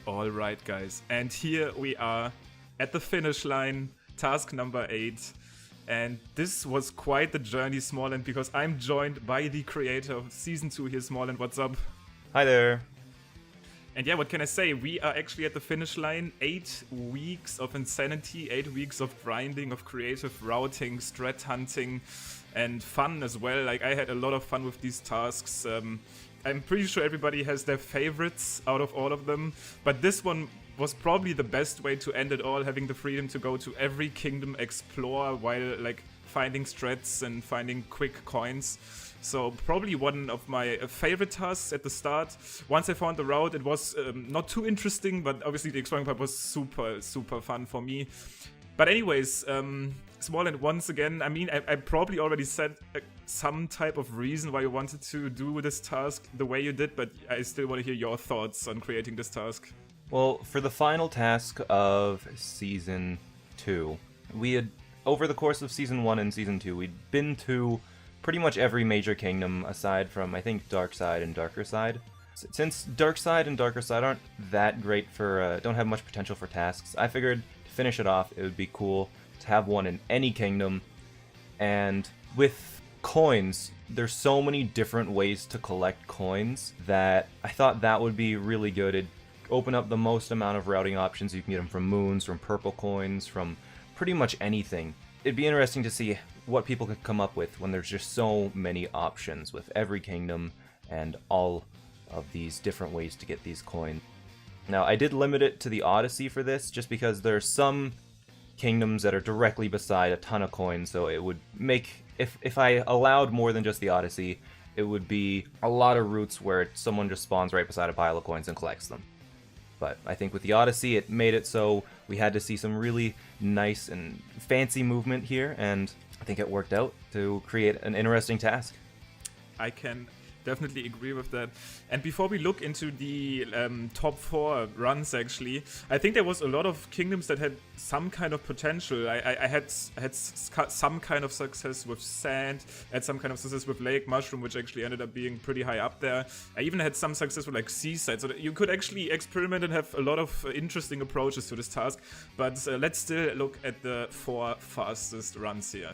Alright guys, and here we are at the finish line, task number 8. And this was quite the journey, Smallland, because I'm joined by the creator of Season 2 here, Smallland. What's up? Hi there. And yeah, what can I say? We are actually at the finish line. 8 weeks of insanity, 8 weeks of grinding, of creative routing, strat hunting, and fun as well. Like, I had a lot of fun with these tasks. I'm pretty sure everybody has their favorites out of all of them, but this one was probably the best way to end it all, having the freedom to go to every kingdom, explore while like finding strats and finding quick coins. So probably one of my favorite tasks at the start. Once I found the route, it was not too interesting, but obviously the exploring part was super fun for me. But anyways, Smallland, once again, I mean, I probably already said some type of reason why you wanted to do this task the way you did, but I still want to hear your thoughts on creating this task. Well, for the final task of Season 2, we had, over the course of Season 1 and Season 2, we'd been to pretty much every major kingdom aside from, I think, Dark Side and Darker Side. Since Dark Side and Darker Side aren't that great for, don't have much potential for tasks, I figured to finish it off, it would be cool to have one in any kingdom. And with coins, there's so many different ways to collect coins that I thought that would be really good. It'd open up the most amount of routing options. You can get them from moons, from purple coins, from pretty much anything. It'd be interesting to see what people could come up with when there's just so many options with every kingdom and all of these different ways to get these coins. Now, I did limit it to the Odyssey for this, just because there are some kingdoms that are directly beside a ton of coins, so it would make, if I allowed more than just the Odyssey, it would be a lot of routes where someone just spawns right beside a pile of coins and collects them. But I think with the Odyssey, it made it so we had to see some really nice and fancy movement here, and I think it worked out to create an interesting task. I can definitely agree with that. And before we look into the top 4 runs, actually, I think there was a lot of kingdoms that had some kind of potential. I had some kind of success with Sand, had some kind of success with Lake Mushroom, which actually ended up being pretty high up there. I even had some success with like Seaside, so that you could actually experiment and have a lot of interesting approaches to this task. But let's still look at the 4 fastest runs here.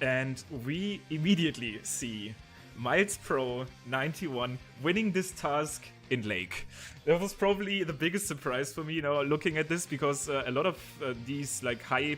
And we immediately see Miles Pro 91 winning this task in Lake. That was probably the biggest surprise for me, looking at this, because a lot of these like high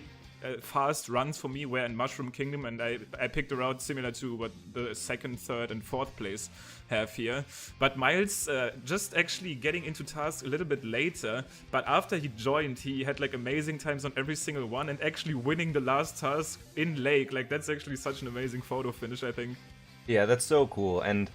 fast runs for me were in Mushroom Kingdom, and I picked a route similar to what the 2nd, 3rd, and 4th place have here. But Miles just actually getting into tasks a little bit later, but after he joined, he had like amazing times on every single one, and actually winning the last task in Lake. Like, that's actually such an amazing photo finish, I think. Yeah, that's so cool. And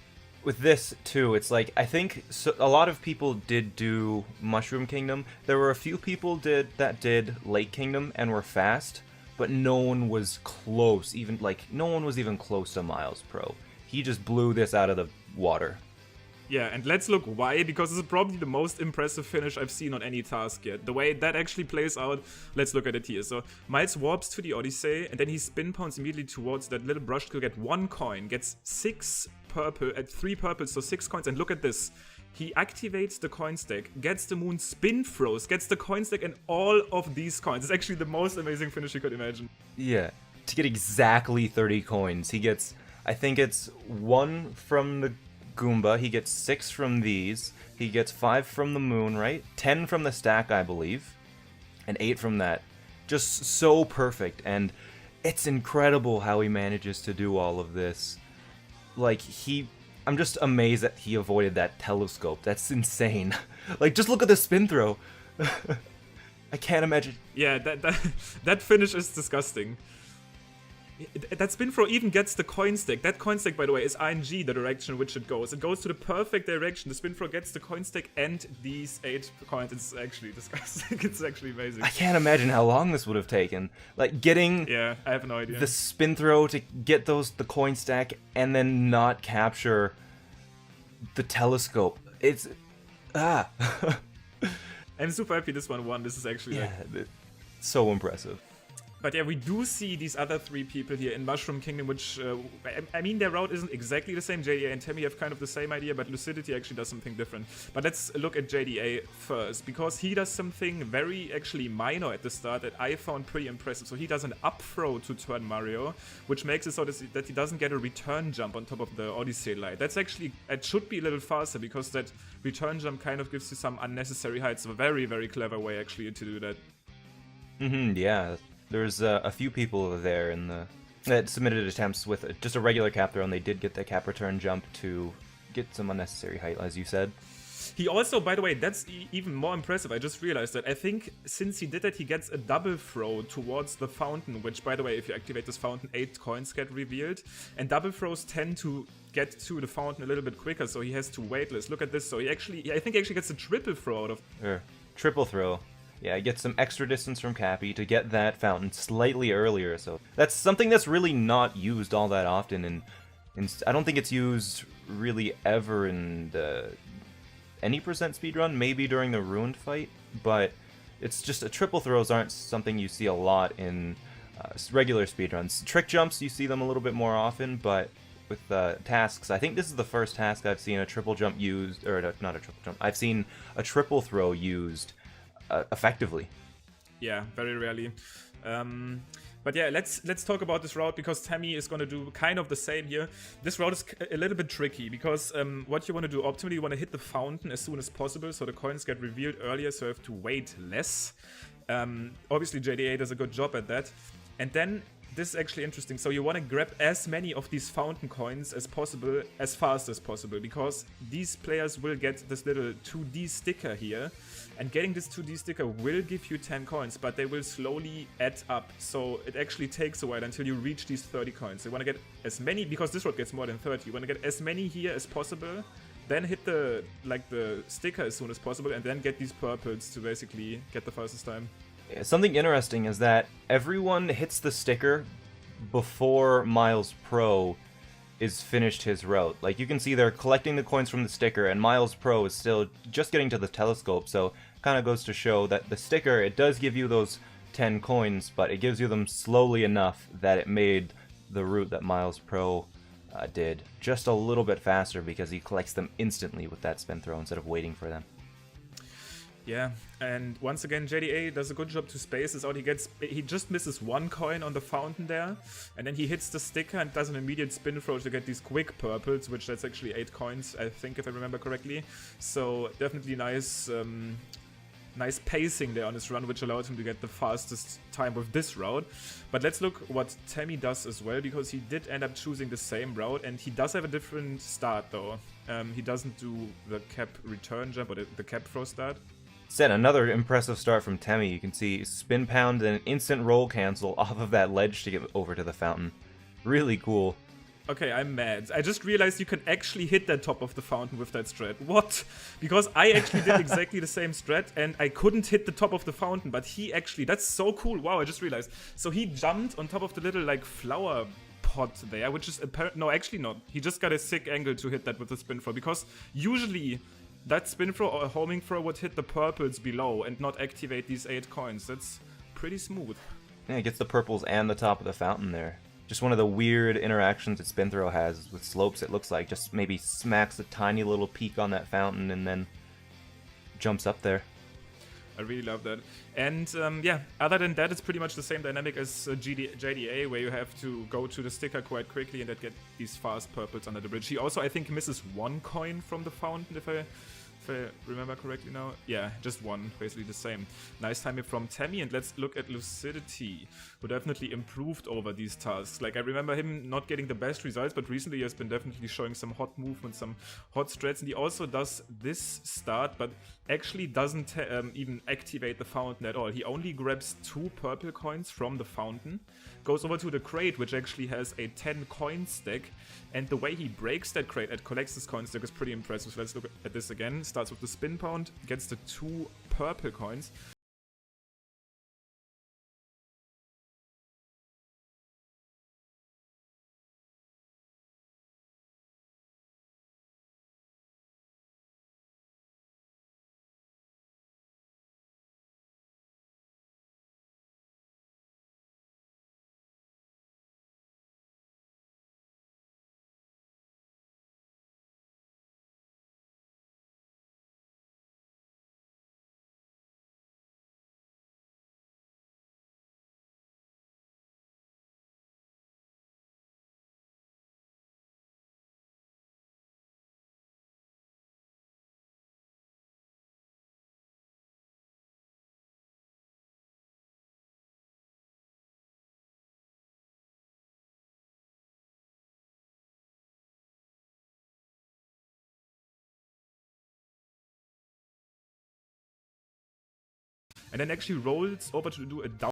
with this too, it's like, I think a lot of people did do Mushroom Kingdom. There were a few people that did Lake Kingdom and were fast, but no one was close. No one was even close to Miles Pro. He just blew this out of the water. Yeah, and let's look why, because it's probably the most impressive finish I've seen on any task yet. The way that actually plays out, let's look at it here. So Miles warps to the Odyssey, and then he spin pounds immediately towards that little brush to get 1 coin, gets 6 purple, at 3 purples, so 6 coins, and look at this. He activates the coin stack, gets the moon, spin throws, gets the coin stack, and all of these coins. It's actually the most amazing finish you could imagine. Yeah, to get exactly 30 coins, he gets, I think it's 1 from the Goomba, he gets 6 from these, he gets 5 from the moon, right? 10 from the stack, I believe, and 8 from that. Just so perfect, and it's incredible how he manages to do all of this. Like, I'm just amazed that he avoided that telescope. That's insane. Like, just look at the spin throw. I can't imagine. Yeah, that finish is disgusting. That spin throw even gets the coin stack. That coin stack, by the way, is RNG, the direction in which it goes. It goes to the perfect direction. The spin throw gets the coin stack and these 8 coins. It's actually disgusting. It's actually amazing. I can't imagine how long this would have taken. Like, getting I have no idea. The spin throw to get the coin stack and then not capture the telescope. It's... I'm super happy this one won. This is actually so impressive. But yeah, we do see these other 3 people here in Mushroom Kingdom, which, I mean, their route isn't exactly the same. JDA and Tammy have kind of the same idea, but Lucidity actually does something different. But let's look at JDA first, because he does something very actually minor at the start that I found pretty impressive. So he does an up throw to turn Mario, which makes it so that he doesn't get a return jump on top of the Odyssey light. That's actually, it should be a little faster, because that return jump kind of gives you some unnecessary heights. A very, very clever way actually to do that. Yeah. There's a few people there that submitted attempts with just a regular cap throw, and they did get the cap return jump to get some unnecessary height, as you said. He also, by the way, that's even more impressive. I just realized that. I think since he did that, he gets a double throw towards the fountain, which, by the way, if you activate this fountain, 8 coins get revealed. And double throws tend to get to the fountain a little bit quicker, so he has to wait less. Look at this. So I think he actually gets a triple throw out of... Triple throw. Yeah, get some extra distance from Cappy to get that fountain slightly earlier, so that's something that's really not used all that often, and I don't think it's used really ever in any percent speedrun, maybe during the Ruined fight, but it's just triple throws aren't something you see a lot in regular speedruns. Trick jumps, you see them a little bit more often, but with tasks, I think this is the first task I've seen a triple jump used, or not a triple jump, I've seen a triple throw used effectively. Yeah, very rarely. But yeah, let's talk about this route, because Tammy is going to do kind of the same here. This route is a little bit tricky, because what you want to do optimally, you want to hit the fountain as soon as possible, so the coins get revealed earlier, so you have to wait less. Obviously, JDA does a good job at that. And then, this is actually interesting, so you want to grab as many of these fountain coins as possible, as fast as possible, because these players will get this little 2D sticker here, and getting this 2D sticker will give you 10 coins, but they will slowly add up, so it actually takes a while until you reach these 30 coins. So you want to get as many, because this road gets more than 30, you want to get as many here as possible, then hit the sticker as soon as possible, and then get these purples to basically get the fastest time. Something interesting is that everyone hits the sticker before Miles Pro is finished his route. Like, you can see they're collecting the coins from the sticker, and Miles Pro is still just getting to the telescope, so kind of goes to show that the sticker, it does give you those 10 coins, but it gives you them slowly enough that it made the route that Miles Pro did just a little bit faster, because he collects them instantly with that spin throw instead of waiting for them. Yeah, and once again, JDA does a good job to space this out. He just misses 1 coin on the fountain there, and then he hits the sticker and does an immediate spin throw to get these quick purples, which that's actually 8 coins, I think, if I remember correctly. So definitely nice pacing there on his run, which allowed him to get the fastest time with this route. But let's look what Tammy does as well, because he did end up choosing the same route, and he does have a different start though. He doesn't do the cap return jump or the cap throw start. Said another impressive start from Tammy. You can see spin pound and an instant roll cancel off of that ledge to get over to the fountain. Really cool. Okay, I'm mad. I just realized you can actually hit that top of the fountain with that strat. What? Because I actually did exactly the same strat, and I couldn't hit the top of the fountain, but he actually... That's so cool. Wow, I just realized. So he jumped on top of the little, like, flower pot there, which is apparent... No, actually not. He just got a sick angle to hit that with the spin throw, because usually... that spin throw or homing throw would hit the purples below and not activate these 8 coins. That's pretty smooth. Yeah, it gets the purples and the top of the fountain there. Just one of the weird interactions that spin throw has with slopes, it looks like. Just maybe smacks a tiny little peak on that fountain and then jumps up there. I really love that. And yeah, other than that, it's pretty much the same dynamic as JDA, where you have to go to the sticker quite quickly and then get these fast purples under the bridge. He also, I think, misses 1 coin from the fountain, if I remember correctly now. Yeah, just 1, basically the same. Nice timing from Tammy, and let's look at Lucidity, who definitely improved over these tasks. Like, I remember him not getting the best results, but recently he has been definitely showing some hot movements, some hot strats, and he also does this start, but actually doesn't even activate the fountain at all. He only grabs 2 purple coins from the fountain, goes over to the crate, which actually has a 10 coin stack, and the way he breaks that crate and collects this coin stack is pretty impressive. So let's look at this again. Starts with the spin pound, gets the 2 purple coins, and then actually rolls over to do a down